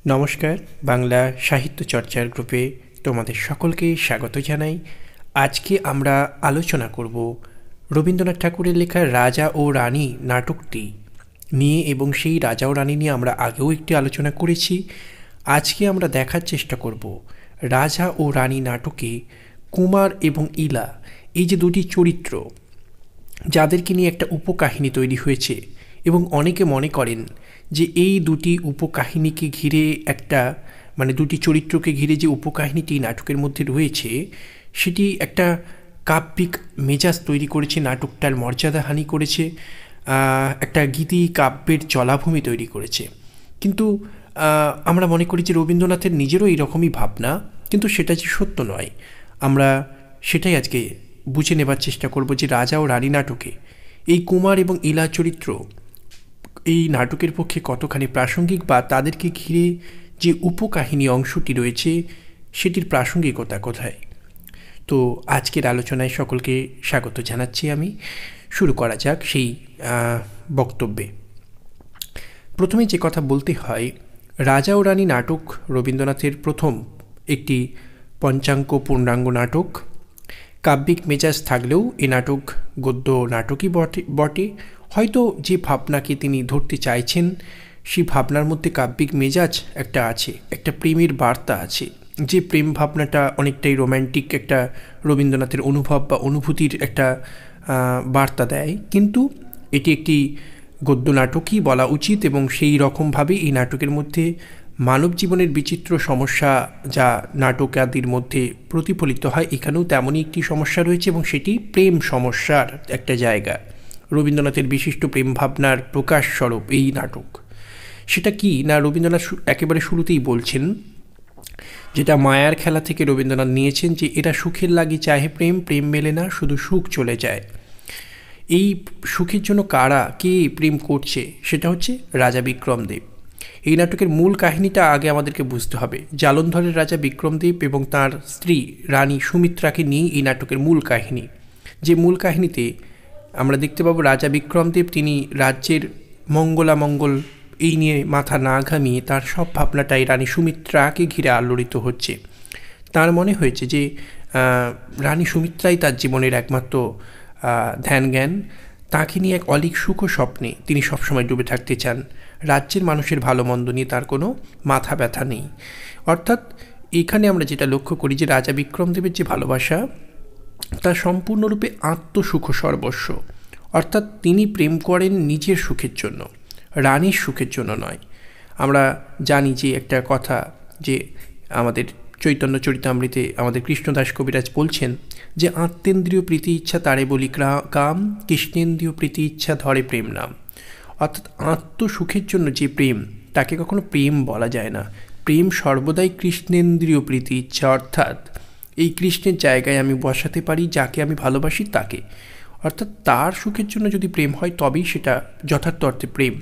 নমস্কার, বাংলা সাহিত্য চর্চার গ্রুপে তোমাদের সকলকে স্বাগত জানাই। আজকে আমরা আলোচনা করব রবীন্দ্রনাথ ঠাকুরের লেখা রাজা ও রানী নাটকটি নিয়ে, এবং সেই রাজা ও রানী নিয়ে আমরা আগেও একটি আলোচনা করেছি। আজকে আমরা দেখার চেষ্টা করব রাজা ও রানী নাটকে কুমার এবং ইলা, এই যে দুটি চরিত্র যাদেরকে নিয়ে একটা উপকাহিনী তৈরি হয়েছে, এবং অনেকে মনে করেন যে এই দুটি উপকাহিনীকে ঘিরে একটা দুটি চরিত্রকে ঘিরে যে উপকাহিনীটি নাটকের মধ্যে রয়েছে সেটি একটা কাব্যিক মেজাজ তৈরি করেছে, নাটকটার মর্যাদাহানি করেছে, একটা গীতি কাব্যের জলাভূমি তৈরি করেছে। কিন্তু আমরা মনে করি যে রবীন্দ্রনাথের নিজেরও এইরকমই ভাবনা, কিন্তু সেটা যে সত্য নয়। আমরা সেটাই আজকে বুঝে নেবার চেষ্টা করব যে রাজা ও রানী নাটকে এই কুমার এবং ইলা চরিত্র এই নাটকের পক্ষে কতখানি প্রাসঙ্গিক, বা তাদেরকে ঘিরে যে উপকাহিনী অংশটি রয়েছে সেটির প্রাসঙ্গিকতা কোথায়। তো আজকের আলোচনায় সকলকে স্বাগত জানাচ্ছি আমি। শুরু করা যাক সেই বক্তব্যে। প্রথমে যে কথা বলতে হয়, রাজা ও রানী নাটক রবীন্দ্রনাথের প্রথম একটি পঞ্চাঙ্গ পূর্ণাঙ্গ নাটক। কাব্যিক মেজাজ থাকলেও এ নাটক গদ্য নাটকই বটে। হয়তো যে ভাবনাকে তিনি ধরতে চাইছেন সেই ভাবনার মধ্যে কাব্যিক মেজাজ একটা আছে, একটা প্রেমের বার্তা আছে, যে প্রেম ভাবনাটা অনেকটাই রোম্যান্টিক একটা রবীন্দ্রনাথের অনুভব বা অনুভূতির একটা বার্তা দেয়। কিন্তু এটি একটি গদ্য নাটকই বলা উচিত, এবং সেই রকমভাবে এই নাটকের মধ্যে মানব জীবনের বিচিত্র সমস্যা যা নাটকাদির মধ্যে প্রতিফলিত হয়, এখানেও তেমনই একটি সমস্যা রয়েছে, এবং সেটি প্রেম সমস্যার একটা জায়গা। রবীন্দ্রনাথের বিশিষ্ট প্রেম ভাবনার প্রকাশ স্বরূপ এই নাটক। সেটা কি না, রবীন্দ্রনাথ একেবারে শুরুতেই বলছেন, যেটা মায়ার খেলা থেকে রবীন্দ্রনাথ নিয়েছেন, যে এরা সুখের লাগি চাহে প্রেম, প্রেম মেলে না, শুধু সুখ চলে যায়। এই সুখের জন্য কে প্রেম করছে, সেটা হচ্ছে রাজা বিক্রমদেব। এই নাটকের মূল কাহিনীটা আগে আমাদেরকে বুঝতে হবে। জালন্ধরের রাজা বিক্রমদেব এবং তার স্ত্রী রানী সুমিত্রাকে নিয়ে এই নাটকের মূল কাহিনী। যে মূল কাহিনীতে আমরা দেখতে পাবো রাজা বিক্রমদেব তিনি রাজ্যের মঙ্গলামঙ্গল এই নিয়ে মাথা না ঘামিয়ে তার সব ভাবনাটাই রানী সুমিত্রাকে ঘিরে আলোড়িত হচ্ছে। তার মনে হয়েছে যে রানী সুমিত্রাই তার জীবনের একমাত্র ধ্যান জ্ঞান। তাকে নিয়ে এক অলীক সুখ স্বপ্নে তিনি সবসময় ডুবে থাকতে চান। রাজ্যের মানুষের ভালো মন্দ নিয়ে তার কোনো মাথা ব্যথা নেই। অর্থাৎ এখানে আমরা যেটা লক্ষ্য করি যে রাজা বিক্রমদেবের যে ভালোবাসা তা সম্পূর্ণরূপে আত্মসুখ সর্বস্ব। অর্থাৎ তিনি প্রেম করেন নিজের সুখের জন্য, রানীর সুখের জন্য নয়। আমরা জানি যে একটা কথা, যে আমাদের চৈতন্য চরিতামৃতে আমাদের কৃষ্ণদাস কবিরাজ বলছেন যে আত্মেন্দ্রিয় প্রীতি ইচ্ছা তারে বলি কাম, কৃষ্ণেন্দ্রিয় প্রীতি ইচ্ছা ধরে প্রেম নাম। অর্থাৎ আত্মসুখের জন্য যে প্রেম, তাকে কখনো প্রেম বলা যায় না। প্রেম সর্বদাই কৃষ্ণেন্দ্রিয় প্রীতি ইচ্ছা, অর্থাৎ এই কৃষ্ণের জায়গায় আমি বসাতে পারি যাকে আমি ভালোবাসি তাকে। অর্থাৎ তার সুখের জন্য যদি প্রেম হয় তবেই সেটা যথার্থ অর্থে প্রেম।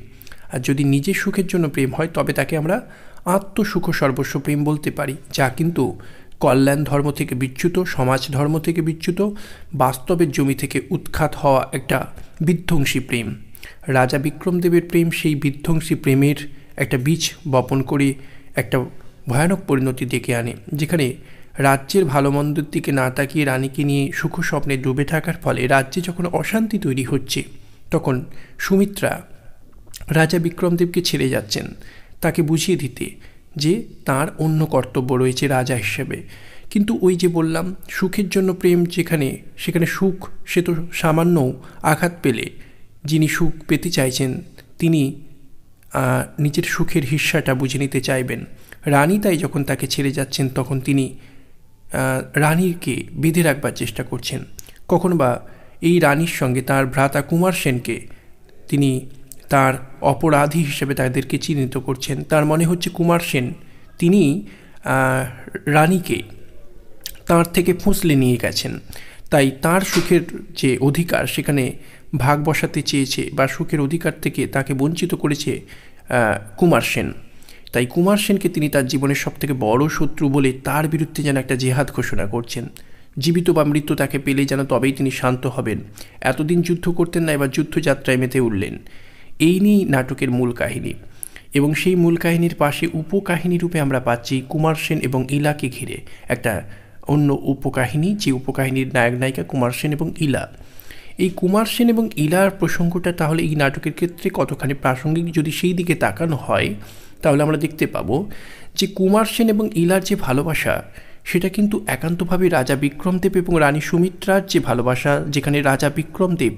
আর যদি নিজের সুখের জন্য প্রেম হয় তবে তাকে আমরা আত্মসুখ সর্বস্ব প্রেম বলতে পারি, যা কিন্তু কল্যাণ ধর্ম থেকে বিচ্যুত, সমাজ ধর্ম থেকে বিচ্যুত, বাস্তবের জমি থেকে উৎখাত হওয়া একটা বিধ্বংসী প্রেম। রাজা বিক্রমদেবের প্রেম সেই বিধ্বংসী প্রেমের একটা বীজ বপন করে একটা ভয়ানক পরিণতি ডেকে আনে, যেখানে রাজ্যের ভালো মন্দের দিকে না তাকিয়ে রানীকে নিয়ে সুখ স্বপ্নে ডুবে থাকার ফলে রাজ্যে যখন অশান্তি তৈরি হচ্ছে, তখন সুমিত্রা রাজা বিক্রমদেবকে ছেড়ে যাচ্ছেন তাকে বুঝিয়ে দিতে যে তার অন্য কর্তব্য রয়েছে রাজা হিসেবে। কিন্তু ওই যে বললাম, সুখের জন্য প্রেম যেখানে, সেখানে সুখ সে তো সামান্য আঘাত পেলে যিনি সুখ পেতে চাইছেন তিনি নিজের সুখের হিস্সাটা বুঝে নিতে চাইবেন। রানী তাই যখন তাকে ছেড়ে যাচ্ছেন তখন তিনি রানীকে বেঁধে রাখবার চেষ্টা করছেন। কখন বা এই রানীর সঙ্গে তার ভ্রাতা কুমার সেনকে তিনি তার অপরাধী হিসেবে তাদেরকে চিহ্নিত করছেন। তার মনে হচ্ছে কুমার সেন তিনি রানীকে তার থেকে ফুঁসলে নিয়ে গেছেন, তাই তার সুখের যে অধিকার সেখানে ভাগ বসাতে চেয়েছে, বা সুখের অধিকার থেকে তাকে বঞ্চিত করেছে কুমার সেন। তাই কুমার সেনকে তিনি তার জীবনের সবথেকে বড় শত্রু বলে তার বিরুদ্ধে যেন একটা জেহাদ ঘোষণা করছেন। জীবিত বা মৃত্যু তাকে পেলে যেন তবেই তিনি শান্ত হবেন। এতদিন যুদ্ধ করতেন না, এবার যুদ্ধযাত্রায় মেতে উঠলেন। এই নিয়েই নাটকের মূল কাহিনী। এবং সেই মূল কাহিনীর পাশে উপকাহিনী রূপে আমরা পাচ্ছি কুমার সেন এবং ইলাকে ঘিরে একটা অন্য উপকাহিনী, যে উপকাহিনীর নায়ক নায়িকা কুমার সেন এবং ইলা। এই কুমার সেন এবং ইলার প্রসঙ্গটা তাহলে এই নাটকের ক্ষেত্রে কতখানি প্রাসঙ্গিক যদি সেই দিকে তাকানো হয়, তাহলে আমরা দেখতে পাবো যে কুমার সেন এবং ইলার যে ভালোবাসা সেটা কিন্তু একান্তভাবে রাজা বিক্রমদেব এবং রানী সুমিত্রার যে ভালোবাসা, যেখানে রাজা বিক্রমদেব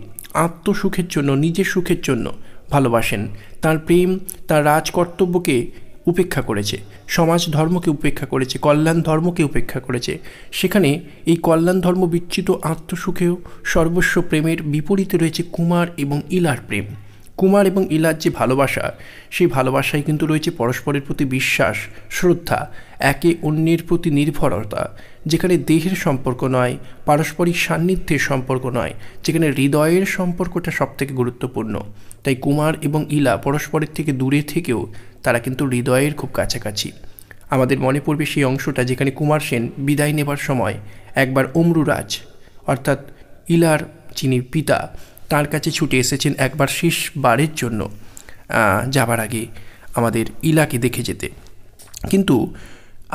আত্মসুখের জন্য, নিজের সুখের জন্য ভালোবাসেন, তার প্রেম তার রাজকর্তব্যকে উপেক্ষা করেছে, সমাজ ধর্মকে উপেক্ষা করেছে, কল্যাণ ধর্মকে উপেক্ষা করেছে। সেখানে এই কল্যাণ ধর্ম বিচ্যুত আত্মসুখেও সর্বস্ব প্রেমের বিপরীতে রয়েছে কুমার এবং ইলার প্রেম। কুমার এবং ইলার যে ভালোবাসা, সেই ভালোবাসায় কিন্তু রয়েছে পরস্পরের প্রতি বিশ্বাস, শ্রদ্ধা, একে অন্যের প্রতি নির্ভরতা, যেখানে দেহের সম্পর্ক নয়, পারস্পরিক সান্নিধ্যের সম্পর্ক নয়, যেখানে হৃদয়ের সম্পর্কটা সবথেকে গুরুত্বপূর্ণ। তাই কুমার এবং ইলা পরস্পরের থেকে দূরে থেকেও তারা কিন্তু হৃদয়ের খুব কাছাকাছি। আমাদের মনে পড়বে সেই অংশটা যেখানে কুমার সেন বিদায় নেবার সময় একবার অম্রুরাজ অর্থাৎ ইলার যিনি পিতা, তার কাছে ছুটে এসেছেন একবার শেষবারের জন্য যাবার আগে আমাদের ইলাকে দেখে যেতে। কিন্তু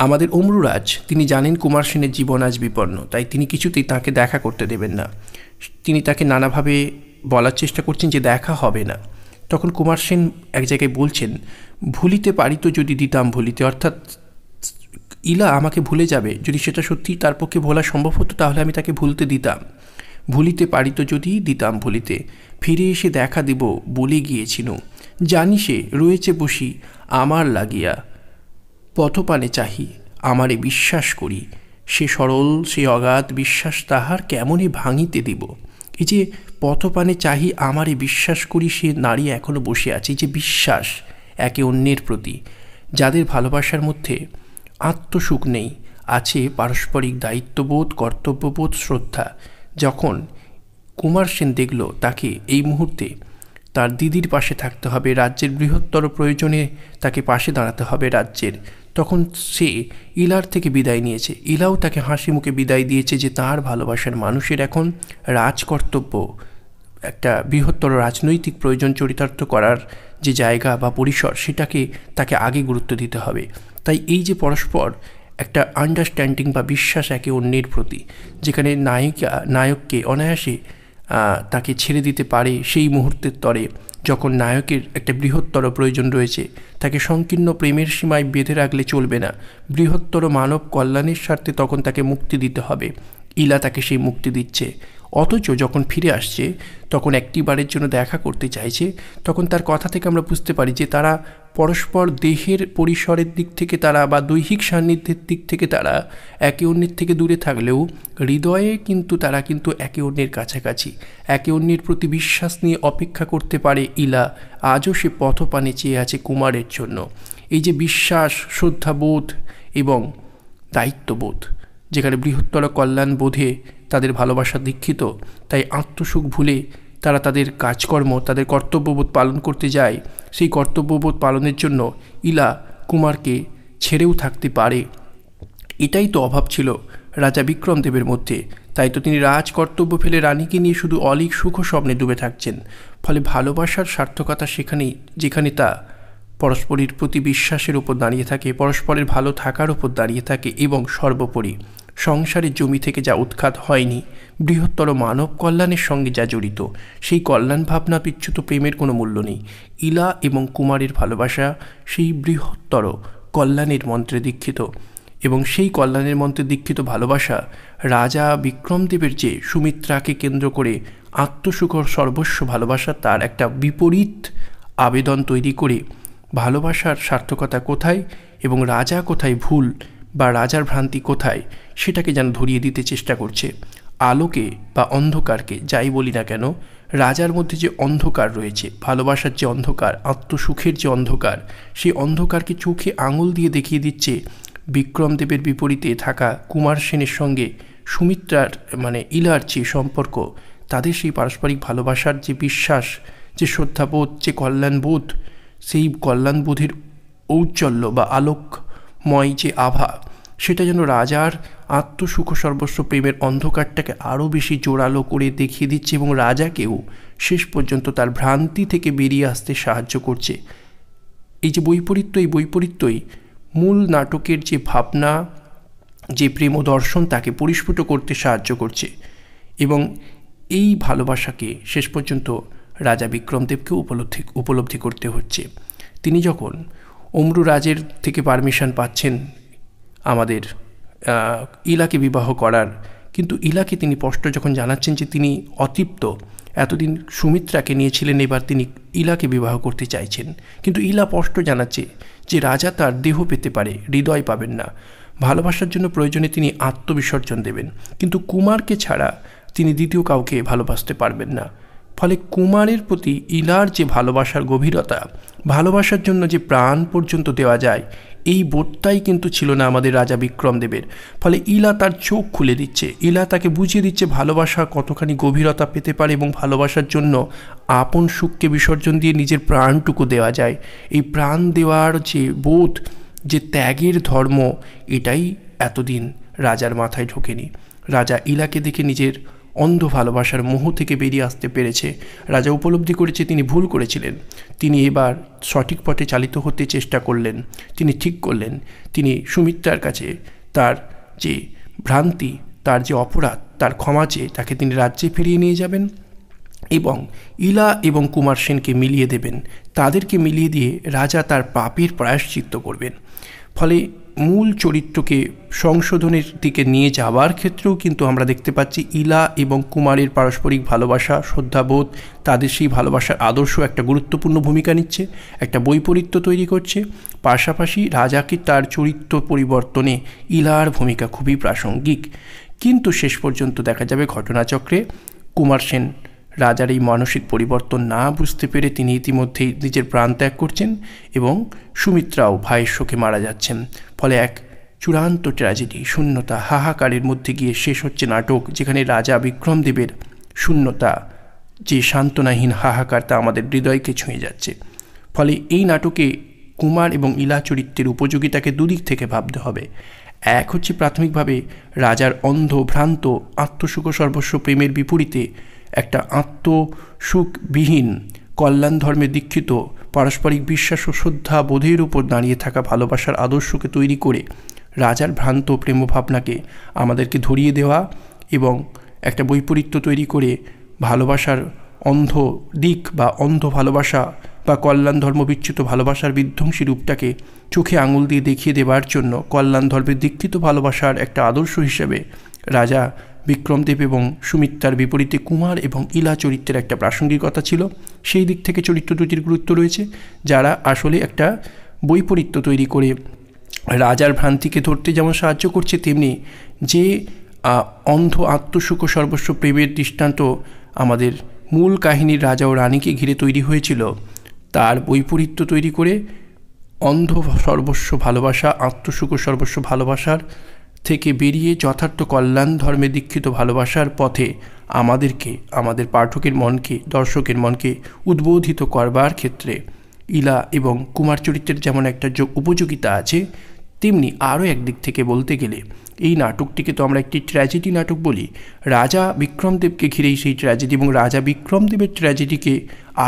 আমাদের অম্রুরাজ তিনি জানেন কুমার সেনের জীবন আজ বিপন্ন, তাই তিনি কিছুতেই তাকে দেখা করতে দেবেন না। তিনি তাকে নানাভাবে বলার চেষ্টা করছেন যে দেখা হবে না। তখন কুমার সেন এক জায়গায় বলছেন, ভুলিতে পারি তো যদি দিতাম ভুলিতে, অর্থাৎ ইলা আমাকে ভুলে যাবে, যদি সেটা সত্যি তার পক্ষে ভোলা সম্ভব হতো তাহলে আমি তাকে ভুলতে দিতাম। ভুলিতে পারি তো যদি দিতাম ভুলিতে, ফিরে এসে দেখা দিব বলে গিয়েছিল, জানি সে রয়েছে বসি আমার লাগিয়া, পথপানে চাহি আমারে বিশ্বাস করি, সে সরল সে অগাধ বিশ্বাস তাহার কেমনই ভাঙিতে দিব। এই যে পথপানে চাহি আমারে বিশ্বাস করি, সে নারী এখনও বসে আছে। এই যে বিশ্বাস একে অন্যের প্রতি, যাদের ভালোবাসার মধ্যে আত্মসুখ নেই, আছে পারস্পরিক দায়িত্ববোধ, কর্তব্যবোধ, শ্রদ্ধা। যখন কুমার সেন দেখল তাকে এই মুহূর্তে তার দিদির পাশে থাকতে হবে, রাজ্যের বৃহত্তর প্রয়োজনে তাকে পাশে দাঁড়াতে হবে রাজ্যের, তখন সে ইলার থেকে বিদায় নিয়েছে। ইলাও তাকে হাসি মুখে বিদায় দিয়েছে যে তার ভালোবাসার মানুষের এখন রাজকর্তব্য, একটা বৃহত্তর রাজনৈতিক প্রয়োজন চরিতার্থ করার যে জায়গা বা পরিসর, সেটাকে তাকে আগে গুরুত্ব দিতে হবে। তাই এই যে পরস্পর একটা আন্ডারস্ট্যান্ডিং বা বিশ্বাস একে অন্যের প্রতি, যেখানে নায়িকা নায়ককে অনায়াসে তাকে ছেড়ে দিতে পারে সেই মুহূর্তের তরে, যখন নায়কের একটা বৃহত্তর প্রয়োজন রয়েছে, তাকে সংকীর্ণ প্রেমের সীমায় বেঁধে রাখলে চলবে না, বৃহত্তর মানব কল্যাণের স্বার্থে তখন তাকে মুক্তি দিতে হবে। ইলা তাকে সেই মুক্তি দিচ্ছে, অথচ যখন ফিরে আসছে তখন একটিবারের জন্য দেখা করতে চাইছে, তখন তার কথা থেকে আমরা বুঝতে পারি যে তারা পরস্পর দেহের পরিসরের দিক থেকে তারা বা দৈহিক সান্নিধ্যের দিক থেকে তারা একে অন্যের থেকে দূরে থাকলেও হৃদয়ে কিন্তু তারা কিন্তু একে অন্যের কাছাকাছি, একে অন্যের প্রতি বিশ্বাস নিয়ে অপেক্ষা করতে পারে ইলা। আজও সে পথপানে চেয়ে আছে কুমারের জন্য। এই যে বিশ্বাস, শ্রদ্ধাবোধ এবং দায়িত্ববোধ, যেখানে বৃহত্তর কল্যাণ বোধে তাদের ভালোবাসা দীক্ষিত, তাই আত্মসুখ ভুলে তারা তাদের কাজকর্ম, তাদের কর্তব্যবোধ পালন করতে যায়। সেই কর্তব্যবোধ পালনের জন্য ইলা কুমারকে ছেড়েও থাকতে পারে। এটাই তো অভাব ছিল রাজা বিক্রমদেবের মধ্যে, তাই তো তিনি রাজকর্তব্য ফেলে রানীকে নিয়ে শুধু অলীক সুখ স্বপ্নে ডুবে থাকছেন। ফলে ভালোবাসার সার্থকতা সেখানেই, যেখানে তা পরস্পরের প্রতি বিশ্বাসের উপর দাঁড়িয়ে থাকে, পরস্পরের ভালো থাকার উপর দাঁড়িয়ে থাকে, এবং সর্বোপরি সংসারের জমি থেকে যা উৎখাত হয়নি, বৃহত্তর মানব কল্যাণের সঙ্গে যা জড়িত, সেই কল্যাণ ভাবনা বিচ্যুত প্রেমের কোনো মূল্য নেই। ইলা এবং কুমারের ভালোবাসা সেই বৃহত্তর কল্যাণের মন্ত্রে দীক্ষিত, এবং সেই কল্যাণের মন্ত্রে দীক্ষিত ভালোবাসা রাজা বিক্রমদেবের যে সুমিত্রাকে কেন্দ্র করে আত্মসুখর সর্বস্ব ভালোবাসা, তার একটা বিপরীত আবেদন তৈরি করে ভালোবাসার সার্থকতা কোথায় এবং রাজা কোথায় ভুল বা রাজার ভ্রান্তি কোথায়, সেটাকে যেন ধরিয়ে দিতে চেষ্টা করছে। আলোকে বা অন্ধকারকে যাই বলি না কেন, রাজার মধ্যে যে অন্ধকার রয়েছে, ভালোবাসার যে অন্ধকার, আত্মসুখের যে অন্ধকার, সেই অন্ধকারকে চোখে আঙুল দিয়ে দেখিয়ে দিচ্ছে বিক্রমদেবের বিপরীতে থাকা কুমার সেনের সঙ্গে সুমিত্রার মানে ইলার যে সম্পর্ক, তাদের সেই পারস্পরিক ভালোবাসার যে বিশ্বাস, যে শ্রদ্ধাবোধ, যে কল্যাণবোধ, সেই কল্যাণবোধের ঔজ্জ্বল্য বা আলোকময় যে আভা, সেটা যেন রাজার আত্মসুখ সর্বস্ব প্রেমের অন্ধকারটাকে আরও বেশি জোরালো করে দেখিয়ে দিচ্ছে, এবং রাজাকেও শেষ পর্যন্ত তার ভ্রান্তি থেকে বেরিয়ে আসতে সাহায্য করছে। এই যে বৈপরীত্য, এই বৈপরীত্যই মূল নাটকের যে ভাবনা, যে প্রেম ও দর্শন তাকে পরিস্ফুট করতে সাহায্য করছে। এবং এই ভালোবাসাকে শেষ পর্যন্ত রাজা বিক্রমদেবকে উপলব্ধি করতে হচ্ছে। তিনি যখন অম্রুরাজের থেকে পারমিশন পাচ্ছেন আমাদের ইলাকে বিবাহ করার, কিন্তু ইলাকে তিনি স্পষ্ট যখন জানাচ্ছেন যে তিনি অতৃপ্ত, এতদিন সুমিত্রাকে নিয়েছিলেন, এবার তিনি ইলাকে বিবাহ করতে চাইছেন, কিন্তু ইলা স্পষ্ট জানাচ্ছে যে রাজা তার দেহ পেতে পারে, হৃদয় পাবেন না। ভালোবাসার জন্য প্রয়োজনে তিনি আত্মবিসর্জন দেবেন, কিন্তু কুমারকে ছাড়া তিনি দ্বিতীয় কাউকে ভালোবাসতে পারবেন না। ফলে কুমারের প্রতি ইলার যে ভালোবাসার গভীরতা, ভালোবাসার জন্য যে প্রাণ পর্যন্ত দেওয়া যায়, এই বোধটাই কিন্তু ছিল না আমাদের রাজা বিক্রমদেবের। ফলে ইলা তার চোখ খুলে দিচ্ছে, ইলা তাকে বুঝিয়ে দিচ্ছে ভালোবাসা কতখানি গভীরতা পেতে পারে এবং ভালোবাসার জন্য আপন সুখকে বিসর্জন দিয়ে নিজের প্রাণটুকু দেওয়া যায়। এই প্রাণ দেওয়ার যে বোধ, যে ত্যাগের ধর্ম, এটাই এতদিন রাজার মাথায় ঢোকেনি। রাজা ইলাকে দেখে নিজের অন্ধ ভালোবাসার মোহ থেকে বেরিয়ে আসতে পেরেছে। রাজা উপলব্ধি করেছে তিনি ভুল করেছিলেন। তিনি এবার সঠিক পথে চালিত হতে চেষ্টা করলেন। তিনি ঠিক করলেন তিনি সুমিত্রার কাছে তার যে ভ্রান্তি, তার যে অপরাধ, তার ক্ষমা চেয়ে তাকে তিনি রাজ্যে ফিরিয়ে নিয়ে যাবেন এবং ইলা এবং কুমার সেনকে মিলিয়ে দেবেন। তাদেরকে মিলিয়ে দিয়ে রাজা তার পাপের প্রায়শ্চিত্ত করবেন। ফলে মূল চরিত্রকে সংশোধনের দিকে নিয়ে যাওয়ার ক্ষেত্রেও কিন্তু আমরা দেখতে পাচ্ছি ইলা এবং কুমারের পারস্পরিক ভালোবাসা, শ্রদ্ধাবোধ, তাদের সেই ভালোবাসার আদর্শ একটা গুরুত্বপূর্ণ ভূমিকা নিচ্ছে, একটা বৈপরীত্য তৈরি করছে। পাশাপাশি রাজাকে তার চরিত্র পরিবর্তনে ইলার ভূমিকা খুবই প্রাসঙ্গিক। কিন্তু শেষ পর্যন্ত দেখা যাবে ঘটনাচক্রে কুমার সেন রাজার এই মানসিক পরিবর্তন না বুঝতে পেরে তিনি ইতিমধ্যেই নিজের প্রাণ ত্যাগ করছেন এবং সুমিত্রাও ভাইয়ের শোকে মারা যাচ্ছেন। ফলে এক চূড়ান্ত ট্র্যাজেডি, শূন্যতা, হাহাকারের মধ্যে গিয়ে শেষ হচ্ছে নাটক, যেখানে রাজা বিক্রমদেবের শূন্যতা, যে সান্ত্বনাহীন হাহাকার, তা আমাদের হৃদয়কে ছুঁয়ে যাচ্ছে। ফলে এই নাটকে কুমার এবং ইলা চরিত্রের উপযোগিতাকে দুদিক থেকে ভাবতে হবে। এক হচ্ছে প্রাথমিকভাবে রাজার অন্ধ ভ্রান্ত আত্মসুখ সর্বস্ব প্রেমের বিপরীতে একটা আত্মসুখবিহীন কল্যাণ ধর্মে দীক্ষিত পারস্পরিক বিশ্বাস ও শ্রদ্ধা বোধের উপর দাঁড়িয়ে থাকা ভালোবাসার আদর্শকে তৈরি করে রাজার ভ্রান্ত প্রেমভাবনাকে আমাদেরকে ধরিয়ে দেওয়া এবং একটা বৈপরীত্য তৈরি করে ভালোবাসার অন্ধ দিক বা অন্ধ ভালোবাসা বা কল্যাণ ধর্ম বিচ্যুত ভালোবাসার বিধ্বংসী রূপটাকে চোখে আঙুল দিয়ে দেখিয়ে দেওয়ার জন্য কল্যাণ ধর্মের দীক্ষিত ভালোবাসার একটা আদর্শ হিসেবে রাজা বিক্রমদেব এবং সুমিত্রার বিপরীতে কুমার এবং ইলা চরিত্রের একটা প্রাসঙ্গিকতা ছিল। সেই দিক থেকে চরিত্র দুটির গুরুত্ব রয়েছে, যারা আসলে একটা বৈপরীত্য তৈরি করে রাজার ভ্রান্তিকে ধরতে যেমন সাহায্য করছে, তেমনি যে অন্ধ আত্মসুখ সর্বস্ব প্রেমের দৃষ্টান্ত আমাদের মূল কাহিনীর রাজা ও রানীকে ঘিরে তৈরি হয়েছিল, তার বৈপরীত্য তৈরি করে অন্ধ সর্বস্ব ভালোবাসা, আত্মসুখ সর্বস্ব ভালোবাসার থেকে বেরিয়ে যথার্থ কল্যাণ ধর্মে দীক্ষিত ভালোবাসার পথে আমাদেরকে, আমাদের পাঠকের মনকে, দর্শকের মনকে উদ্বোধিত করবার ক্ষেত্রে ইলা এবং কুমার চরিত্রের যেমন একটা উপযোগিতা আছে, তেমনি আরও একদিক থেকে বলতে গেলে এই নাটকটিকে তো আমরা একটি ট্র্যাজেডি নাটক বলি। রাজা বিক্রমদেবকে ঘিরেই সেই ট্র্যাজেডি এবং রাজা বিক্রমদেবের ট্র্যাজেডিকে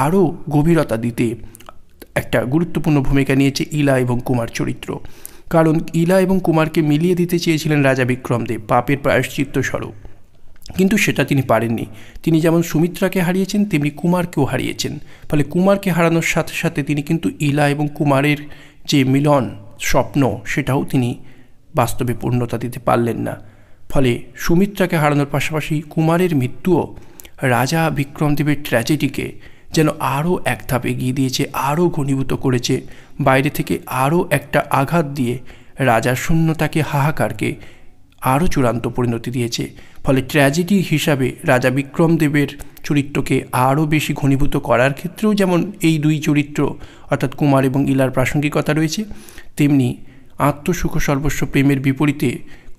আরও গভীরতা দিতে একটা গুরুত্বপূর্ণ ভূমিকা নিয়েছে ইলা এবং কুমার চরিত্র। কারণ ইলা এবং কুমারকে মিলিয়ে দিতে চেয়েছিলেন রাজা বিক্রমদেব পাপের প্রায়শ্চিত্ত স্বরূপ, কিন্তু সেটা তিনি পারেননি। তিনি যেমন সুমিত্রাকে হারিয়েছেন, তেমনি কুমারকেও হারিয়েছেন। ফলে কুমারকে হারানোর সাথে সাথে তিনি কিন্তু ইলা এবং কুমারের যে মিলন স্বপ্ন, সেটাও তিনি বাস্তবে পূর্ণতা দিতে পারলেন না। ফলে সুমিত্রাকে হারানোর পাশাপাশি কুমারের মৃত্যুও রাজা বিক্রমদেবের ট্র্যাজেডিকে যেন আরও এক ধাপ এগিয়ে দিয়েছে, আরও ঘনীভূত করেছে, বাইরে থেকে আরও একটা আঘাত দিয়ে রাজার শূন্যতাকে, হাহাকারকে আরও চূড়ান্ত পরিণতি দিয়েছে। ফলে ট্র্যাজেডি হিসাবে রাজা বিক্রমদেবের চরিত্রকে আরও বেশি ঘনীভূত করার ক্ষেত্রেও যেমন এই দুই চরিত্র অর্থাৎ কুমার এবং ইলার প্রাসঙ্গিকতা রয়েছে, তেমনি আত্মসুখ সর্বস্ব প্রেমের বিপরীতে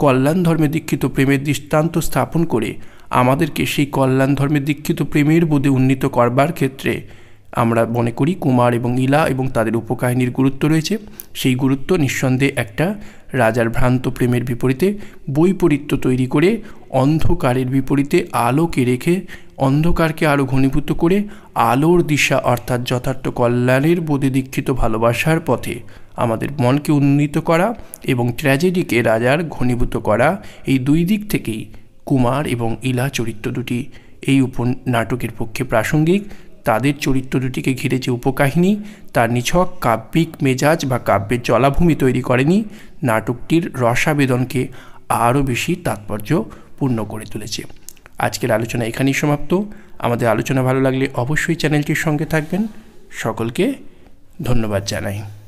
কল্যাণ ধর্মে দীক্ষিত প্রেমের দৃষ্টান্ত স্থাপন করে আমাদেরকে সেই কল্যাণ ধর্মে দীক্ষিত প্রেমের বোধে উন্নীত করবার ক্ষেত্রে আমরা মনে করি কুমার এবং ইলা এবং তাদের উপকাহিনীর গুরুত্ব রয়েছে। সেই গুরুত্ব নিঃসন্দেহে একটা রাজার ভ্রান্ত প্রেমের বিপরীতে বৈপরীত্য তৈরি করে অন্ধকারের বিপরীতে আলোকে রেখে অন্ধকারকে আরও ঘনীভূত করে আলোর দিশা অর্থাৎ যথার্থ কল্যাণের বোধে দীক্ষিত ভালোবাসার পথে আমাদের মনকে উন্নীত করা এবং ট্র্যাজেডিকে রাজার ঘনীভূত করা, এই দুই দিক থেকেই কুমার এবং ইলা চরিত্র দুটি এই নাটকের পক্ষে প্রাসঙ্গিক। তাদের চরিত্র দুটিকে ঘিরে যে উপকাহিনী তার নিছক কাব্যিক মেজাজ বা কাব্যের জলাভূমি তৈরি করেনি, নাটকটির রসাবেদনকে আরও বেশি তাৎপর্যপূর্ণ করে তুলেছে। আজকের আলোচনা এখানেই সমাপ্ত। আমাদের আলোচনা ভালো লাগলে অবশ্যই চ্যানেলটির সঙ্গে থাকবেন। সকলকে ধন্যবাদ জানাই।